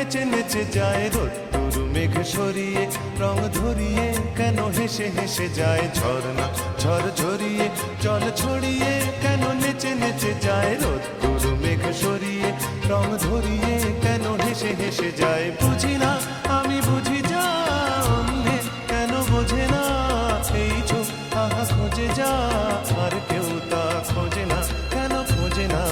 নেচে নেচে যায় রোদ্দুর মেঘ সরিয়ে রং ধরিয়ে কেন হেসে হেসে যায় ঝর্ণা ঝড় ঝরিয়ে জল ছড়িয়ে কেন নেচে নেচে যায় রোদ্দুর মেঘ সরিয়ে রং ধরিয়ে কেন হেসে হেসে যায় বুঝি না আমি বুঝি যা অন্যে কেন বোঝে না এই চোখ আহা খোঁজে যা আর কেউ তা খোঁজে না কেন খোঁজে না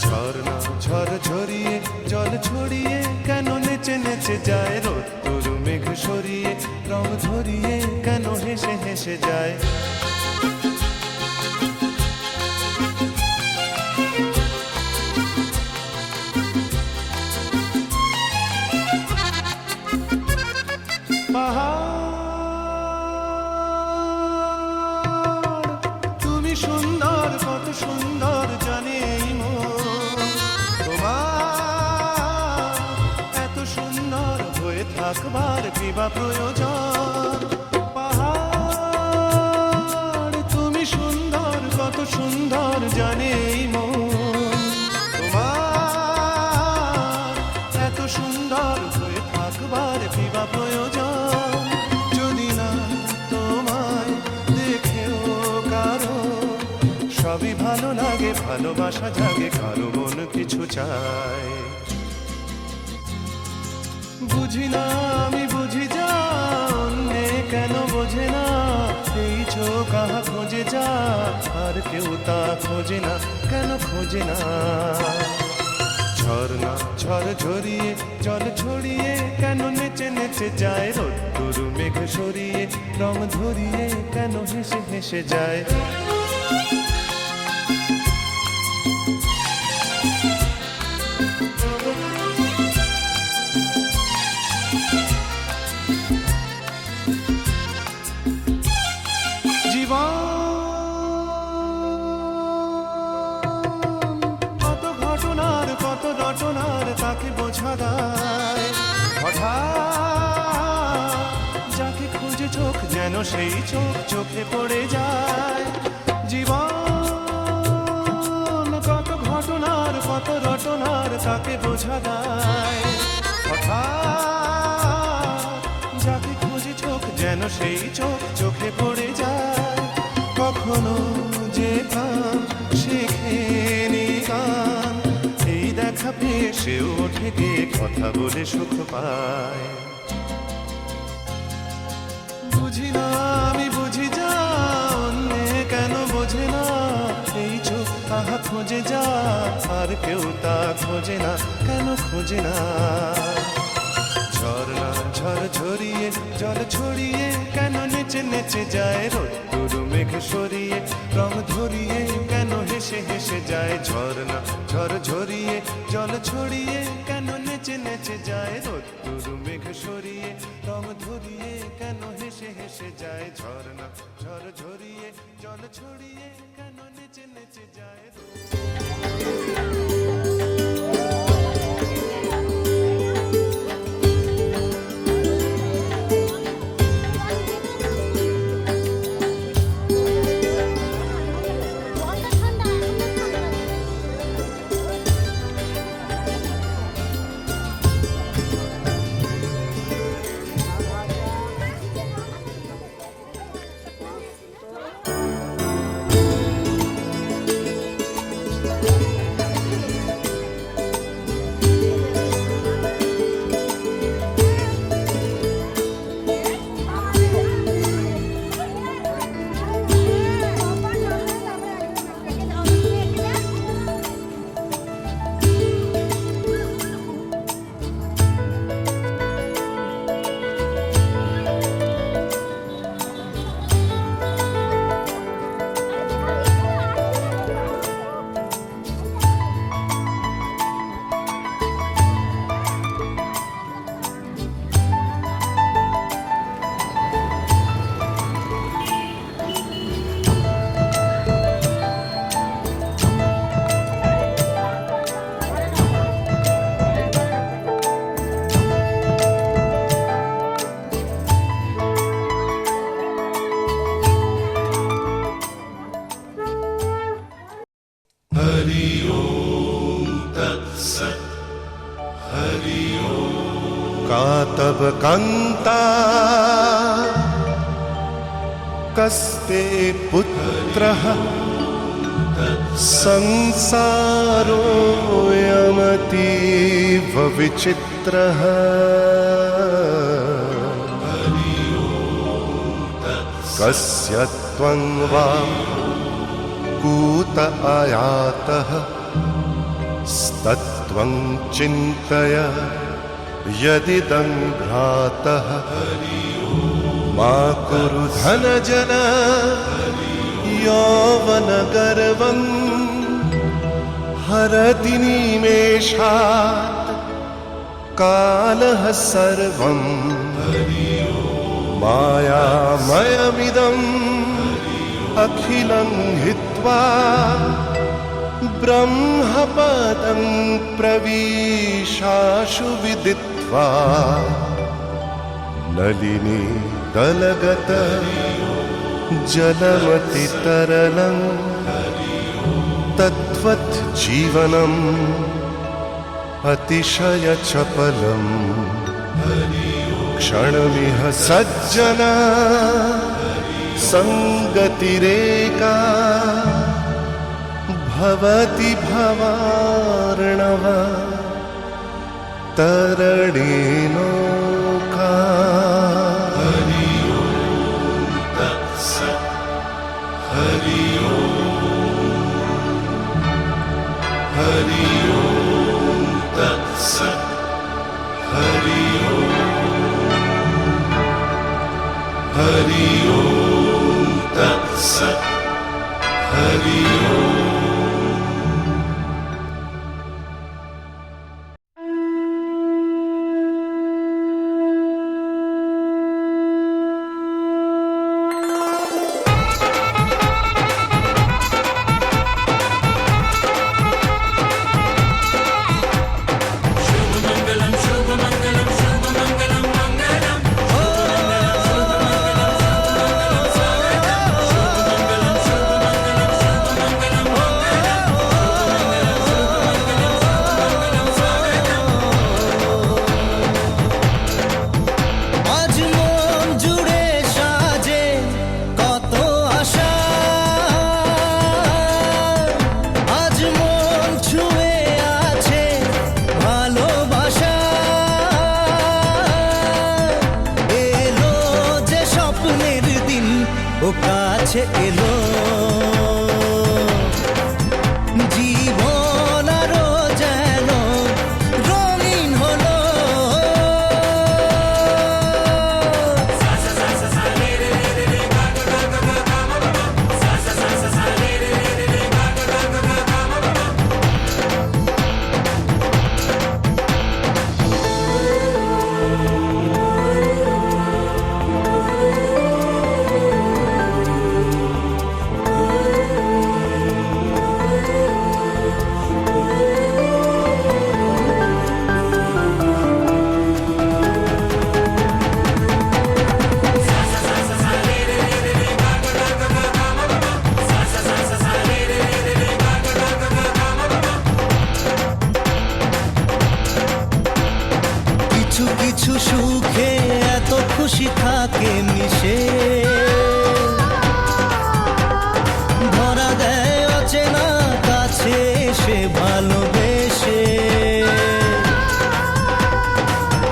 ঝর্ণা ঝড় ঝরিয়ে জল ছড়িয়ে কেন নেচে নেচে যায় রোদ্দুর মেঘ সরিয়ে রং ধরিয়ে কেন হেসে হেসে যায় পাহাড় তুমি সুন্দর কত সুন্দর জানি এই মন তোমার এত সুন্দর হয়ে থাকবার কিবা প্রয়োজন পাহাড় তুমি সুন্দর কত সুন্দর জানি এই মন তোমার এত সুন্দর হয়ে থাকবার কিবা প্রয়োজন যদি না তোমায় দেখেও কারো সবই ভালো লাগে ভালোবাসা জাগে কারো মন কিছু চায় বুঝি না আমি বুঝি যা অন্যে কেন বোঝে না এই চোখ আহা খোঁজে যা আর কেউ তা খোঁজে না কেন খোঁজে না ঝর্ণা ঝড় ঝরিয়ে জল ছড়িয়ে কেন নেচে নেচে যায় রোদ্দুর মেঘ সরিয়ে রং ধরিয়ে কেন হেসে হেসে যায় জীবন কত ঘটনার কত রটনার তাকে বোঝা দায় হঠাৎ যাকে খুঁজে চোখ যেন সেই চোখ চোখে পড়ে যায় জীবন কত ঘটনার কত রটনার তাকে বোঝা দায় হঠাৎ যাকে খুঁজে চোখ যেন সেই চোখ চোখে পড়ে যায় কখনো যে গান শেখেনি গান এই দেখা পেয়ে সেও ওঠে গিয়ে কথা বলে সুখ পায় বুঝি না আমি বুঝি যা অন্যে কেন বোঝে না এই চোখ আহা খোঁজে যা আর কেউ তা খোঁজে না কেন খোঁজে না ঝর্ণা ঝড় ঝরিয়ে জল ছড়িয়ে কেন নেচে নেচে যায় রোদ্দুর মেঘ সরিয়ে রং ধরিয়ে কেন হেসে হেসে যায় ঝর্ণা ঝড় ঝরিয়ে জল ছড়িয়ে কেন নেচে নেচে যায় রোদ্দুর মেঘ সরিয়ে রং ধরিয়ে কেন হেসে হেসে যায় ঝর্ণা ঝড় ঝরিয়ে জল ছড়িয়ে কেন নেচে নেচে যায় का तब कान्ता कस्ते पुत्रः संसारोऽयमतीव विचित्रः कस्य त्वं वा कूत आयातः स्तत्त्वं चिन्तय यदिदं भ्रातः मा कुरु धनजन यौवनगर्वं हरति निमेषात् कालः सर्वं मायामयमिदम् अखिलं हित्वा ब्रह्मपदं प्रविशाशु विदित्वा नलिनी दलगत जलमतितरलं तद्वत् जीवनम् अतिशयचपलम् क्षणमिह सज्जना संगतिरेका भवति भवार्णव तरणेनौका हरि ओम तत्सत् हरि ओम तत्सत् हरि ओम तत्सत् हरि ओम। কাছে এলো জীবন আরো যেন রঙিন হলো কিছু সুখে এত খুশি থাকে মিশে ধরা দেয় অচেনা কাছে সে ভালোবেসে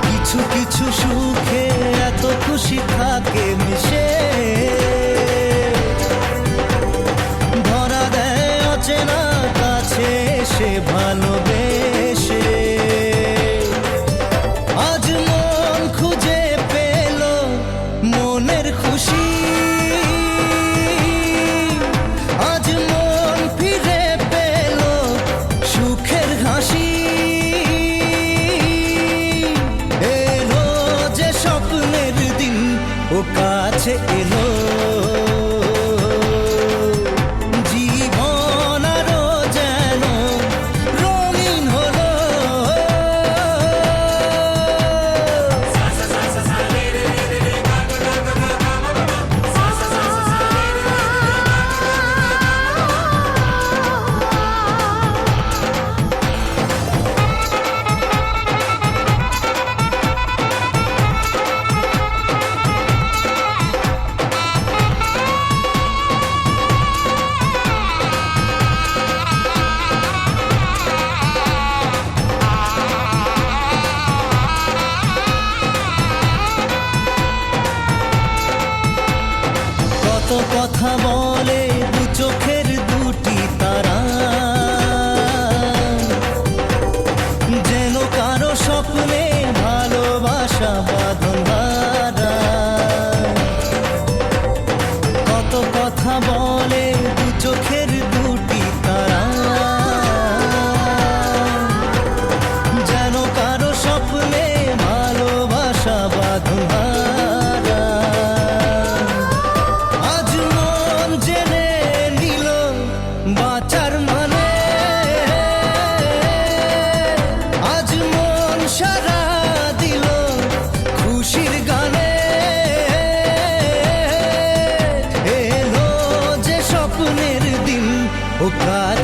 কিছু কিছু সুখে এত খুশি থাকে মিশে ধরা দেয় অচেনা কাছে সে ভালোবেসে খুশি আজ মন ফিরে পেল সুখের হাসি এলো যে স্বপ্নের দিন ও কাছে এলো জীবন আরো যেন রঙিন হলো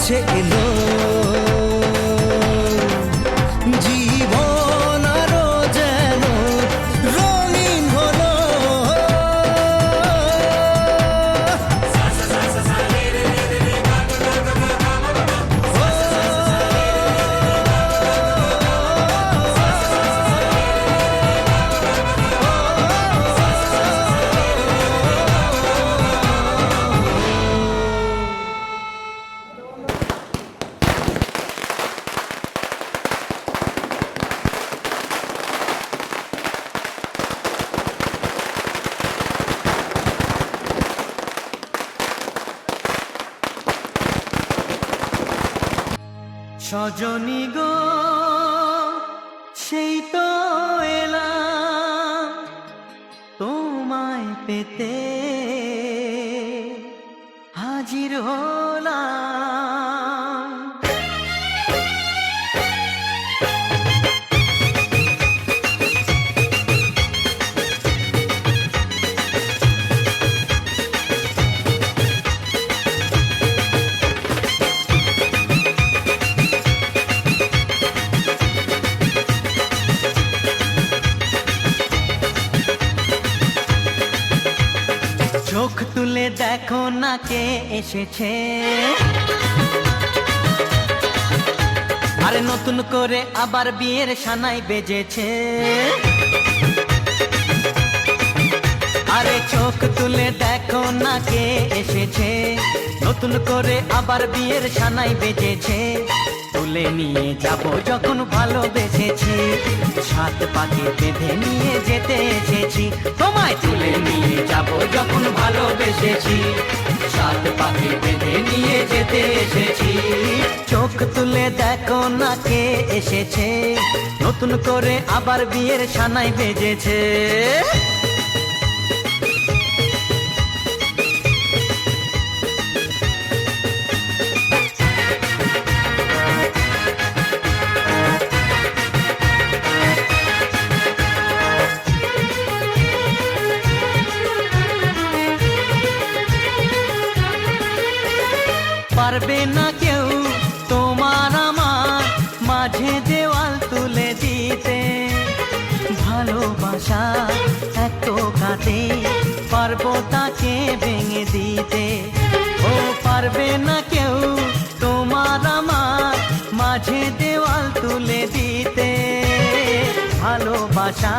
কাছে এলো জীবন আরো যেন রঙিন হলো। সজনী গো সেই তো এলাম তোমায় পেতে হাজির হলাম। চোখ তুলে দেখো না কে এসেছে, আরে নতুন করে আবার বিয়ের সানাই বেজেছে। আরে চোখ তুলে দেখো না কে এসেছে, নতুন করে আবার বিয়ের সানাই বেজেছে। তুলে নিয়ে যাব যখন ভালোবেসেছি, সাত পাকে বেঁধে নিয়ে যেতে এসেছি। তোমায় তুলে নিয়ে যাব যখন ভালোবেসেছি, সাত পাকে বেঁধে নিয়ে যেতে এসেছি। চোখ তুলে দেখো না কে এসেছে, নতুন করে আবার বিয়ের সানাই বেজেছে। পারবে না কেউ তোমার আমার মাঝে দেওয়াল তুলে দিতে, ভালোবাসা এত কাটে পারবো তাকে ভেঙে দিতে। ও পারবে না কেউ তোমার আমার মাঝে দেওয়াল তুলে দিতে, ভালোবাসা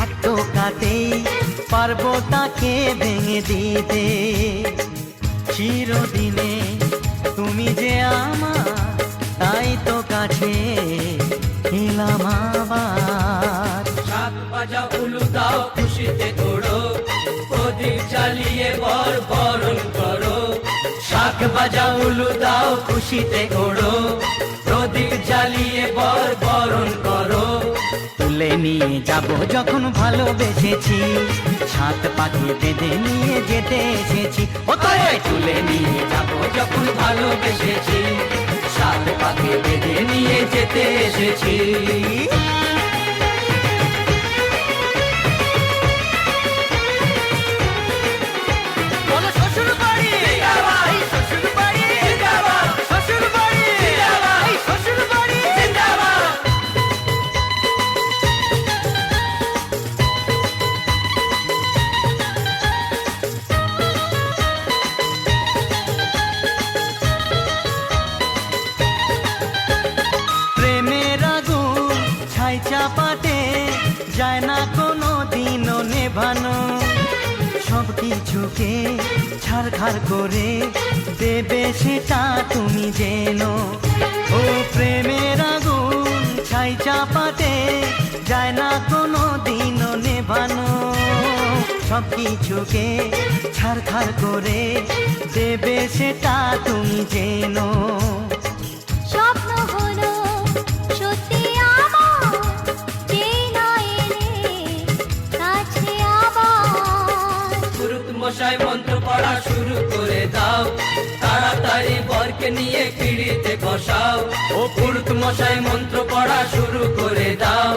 এত কাটে পারবো তাকে ভেঙে দিতে। চিরদিনে তুমি যে আমার, তাই তো কাছে এলাম আবার। শাক বাজা উলু দাও খুশিতে তোড়ো, প্রদীপ জ্বালিয়ে বর বরণ করো। শাক বাজা উলু দাও খুশিতে ওড়ো, প্রদীপ জ্বালিয়ে বর বরণ করো। তুলে নিয়ে যাব যখন ভালোবেসেছি, সাত পাখি বেঁধে নিয়ে যেতে এসেছি। ও তোমায় তুলে নিয়ে যাব যখন ভালোবেসেছি, সাত পাখি বেঁধে নিয়ে যেতে এসেছি। চাপাতে যায় না কোনো দিনও নেভানো, সব কিছুকে ছাড়খাড় করে দেবে সেটা তুমি জেনো। ও প্রেমের আগুন ছাই চাপাতে যায় না কোনো দিনও নেভানো, সব কিছুকে ছাড়খাড় করে দেবে সেটা তুমি জেনো। স্বপ্ন হলো সত্যি আমার, যেই না এলে কাছে আবার। পুরুত মশাই মন্ত্র পড়া শুরু করে দাও, তাড়াতাড়ি বরকে নিয়ে পিড়িতে বসাও। ও পুরুত মশাই মন্ত্র পড়া শুরু করে দাও,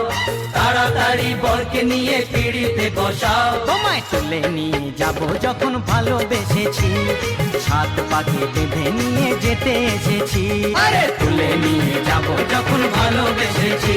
তাড়াতাড়ি বর বরকে নিয়ে পিড়িতে বসাও। তোমায় তুলে নিয়ে যাব যখন ভালোবেসেছি, সাত পাকে বেঁধে নিয়ে যেতে এসেছি। আরে তুলে নিয়ে যাব যখন ভালোবেসেছি,